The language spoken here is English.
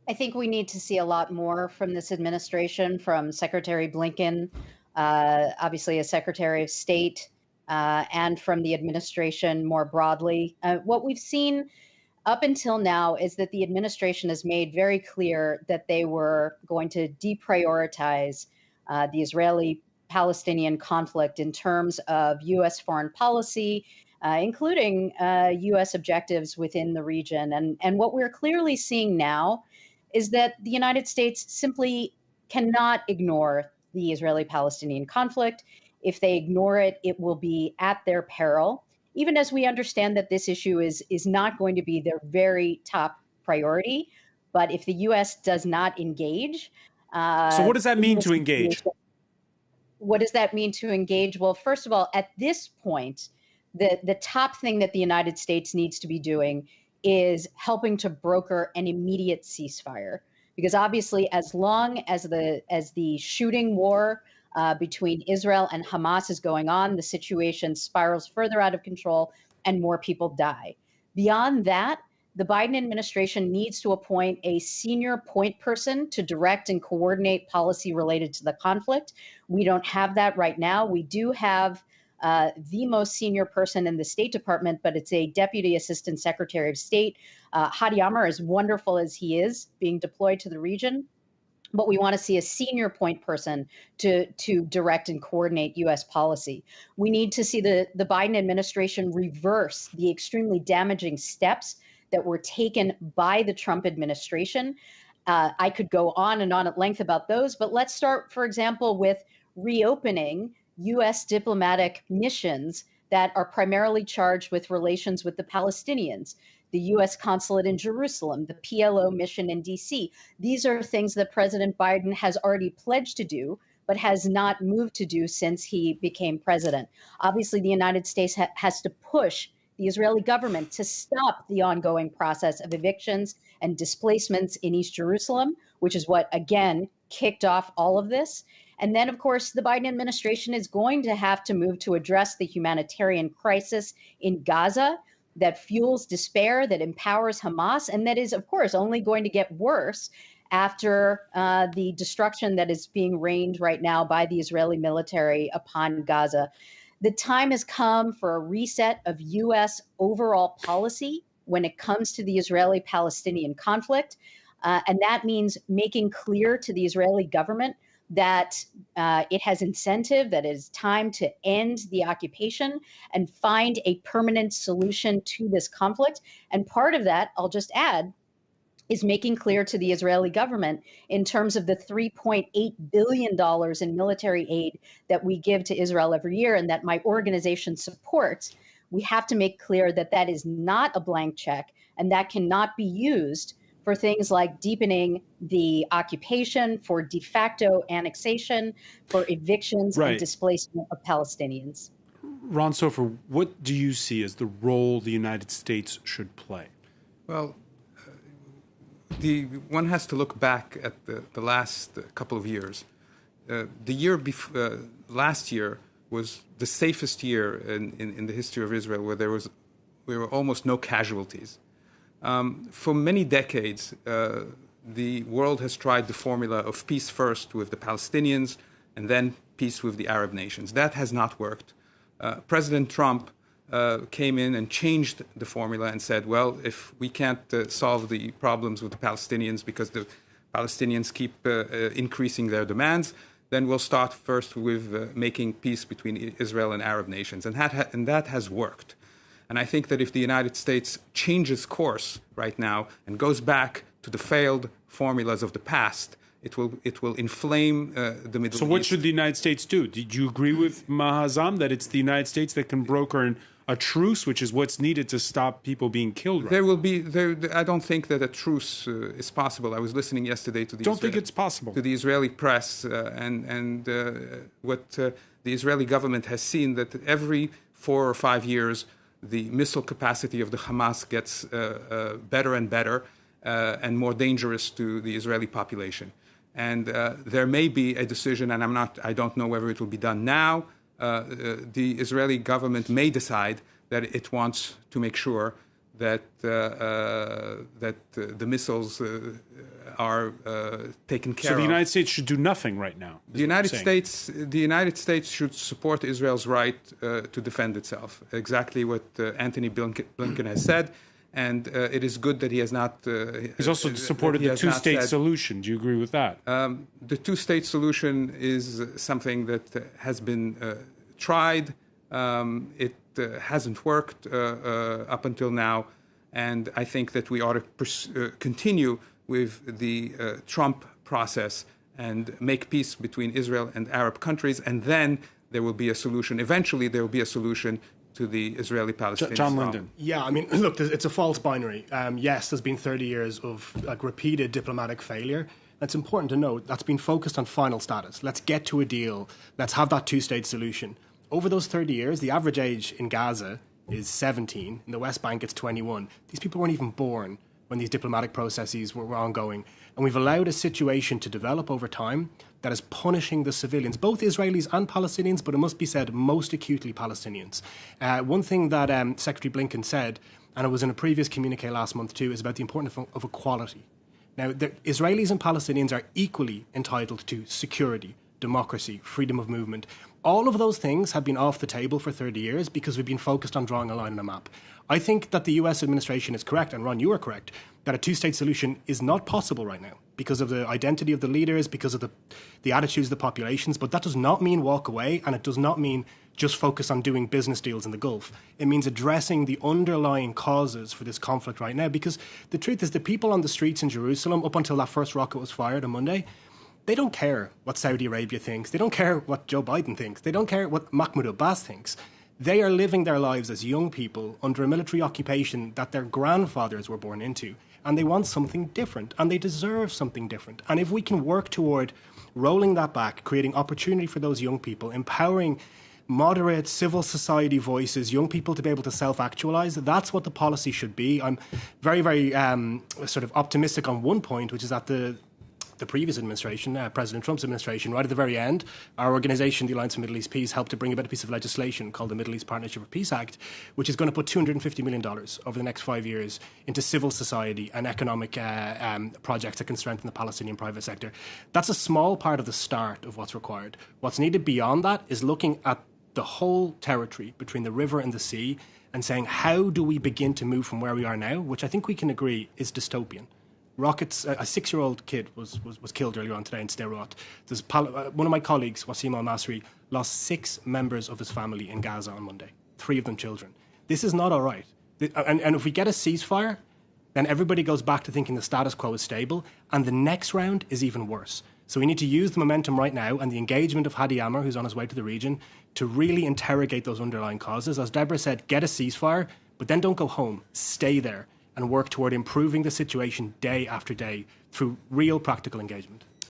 I think we need to see a lot more from this administration, from Secretary Blinken, obviously as Secretary of State, and from the administration more broadly. What we've seen up until now is that the administration has made very clear that they were going to deprioritize the Israeli-Palestinian conflict in terms of U.S. foreign policy, including U.S. objectives within the region. And what we're clearly seeing now is that the United States simply cannot ignore the Israeli-Palestinian conflict. If they ignore it, it will be at their peril, even as we understand that this issue is not going to be their very top priority. But if the U.S. does not engage, so what does that mean to engage? What does that mean to engage? Well, first of all, at this point, the top thing that the United States needs to be doing is helping to broker an immediate ceasefire, because obviously, as long as the shooting war between Israel and Hamas is going on, the situation spirals further out of control and more people die. Beyond that, the Biden administration needs to appoint a senior point person to direct and coordinate policy related to the conflict. We don't have that right now. We do have the most senior person in the State Department, but it's a Deputy Assistant Secretary of State. Hadi Amr, as wonderful as he is, being deployed to the region, but we want to see a senior point person to direct and coordinate U.S. policy. We need to see the Biden administration reverse the extremely damaging steps that were taken by the Trump administration. I could go on and on at length about those, but let's start, for example, with reopening U.S. diplomatic missions that are primarily charged with relations with the Palestinians, the U.S. consulate in Jerusalem, the PLO mission in D.C. These are things that President Biden has already pledged to do, but has not moved to do since he became president. Obviously, the United States has to push the Israeli government to stop the ongoing process of evictions and displacements in East Jerusalem, which is what, again, kicked off all of this. And then, of course, the Biden administration is going to have to move to address the humanitarian crisis in Gaza that fuels despair, that empowers Hamas, and that is, of course, only going to get worse after the destruction that is being rained right now by the Israeli military upon Gaza. The time has come for a reset of U.S. overall policy when it comes to the Israeli-Palestinian conflict. And that means making clear to the Israeli government that it has incentive, that it is time to end the occupation and find a permanent solution to this conflict. And part of that, I'll just add, is making clear to the Israeli government in terms of the $3.8 billion in military aid that we give to Israel every year and that my organization supports. We have to make clear that that is not a blank check and that cannot be used for things like deepening the occupation, for de facto annexation, for evictions and displacement of Palestinians. Ron Soffer, what do you see as the role the United States should play? Well, one has to look back at the last couple of years. Last year was the safest year in the history of Israel, where there were almost no casualties. For many decades, the world has tried the formula of peace first with the Palestinians and then peace with the Arab nations. That has not worked. President Trump came in and changed the formula and said, well, if we can't solve the problems with the Palestinians because the Palestinians keep increasing their demands, then we'll start first with making peace between Israel and Arab nations. And that has worked. And I think that if the United States changes course right now and goes back to the failed formulas of the past, it will inflame the Middle East. So what should the United States do? Did you agree with Mahazam that it's the United States that can broker a truce, which is what's needed to stop people being killed? Right? I don't think that a truce is possible. I was listening yesterday to the Israeli press, and what the Israeli government has seen, that every 4 or 5 years, the missile capacity of the Hamas gets better and better and more dangerous to the Israeli population. And there may be a decision, and I don't know whether it will be done now. The Israeli government may decide that it wants to make sure that the missiles are taken care of. So the United States should do nothing right now. The United States should support Israel's right to defend itself. Exactly what Antony Blinken has said. And it is good that he has not... He's also supported the two-state solution. Do you agree with that? The two-state solution is something that has been tried. It hasn't worked up until now. And I think that we ought to continue with the Trump process and make peace between Israel and Arab countries. And then there will be a solution. Eventually, there will be a solution to the Israeli-Palestinian John problem. Lyndon. Yeah, I mean, look, it's a false binary. Yes, there's been 30 years of repeated diplomatic failure. It's important to note that's been focused on final status. Let's get to a deal. Let's have that two-state solution. Over those 30 years, the average age in Gaza is 17. In the West Bank, it's 21. These people weren't even born when these diplomatic processes were ongoing. And we've allowed a situation to develop over time that is punishing the civilians, both Israelis and Palestinians, but it must be said, most acutely Palestinians. One thing that Secretary Blinken said, and it was in a previous communique last month too, is about the importance of equality. Now, the Israelis and Palestinians are equally entitled to security, democracy, freedom of movement. All of those things have been off the table for 30 years because we've been focused on drawing a line on a map. I think that the US administration is correct, and Ron, you are correct, that a two-state solution is not possible right now because of the identity of the leaders, because of the attitudes of the populations. But that does not mean walk away, and it does not mean just focus on doing business deals in the Gulf. It means addressing the underlying causes for this conflict right now, because the truth is the people on the streets in Jerusalem, up until that first rocket was fired on Monday, they don't care what Saudi Arabia thinks. They don't care what Joe Biden thinks. They don't care what Mahmoud Abbas thinks. They are living their lives as young people under a military occupation that their grandfathers were born into. And they want something different, and they deserve something different. And if we can work toward rolling that back, creating opportunity for those young people, empowering moderate civil society voices, young people to be able to self-actualize, that's what the policy should be. I'm very, very sort of optimistic on one point, which is that the previous administration, President Trump's administration, right at the very end, our organization, the Alliance for Middle East Peace, helped to bring about a piece of legislation called the Middle East Partnership for Peace Act, which is going to put $250 million over the next 5 years into civil society and economic projects that can strengthen the Palestinian private sector. That's a small part of the start of what's required. What's needed beyond that is looking at the whole territory between the river and the sea and saying, how do we begin to move from where we are now, which I think we can agree is dystopian. Rockets, a 6-year-old kid was killed earlier on today in Sderot. One of my colleagues, Wasim al-Masri, lost 6 members of his family in Gaza on Monday, 3 of them children. This is not all right. And if we get a ceasefire, then everybody goes back to thinking the status quo is stable, and the next round is even worse. So we need to use the momentum right now and the engagement of Hadi Amr, who's on his way to the region, to really interrogate those underlying causes. As Debra said, get a ceasefire, but then don't go home. Stay there and work toward improving the situation day after day through real practical engagement.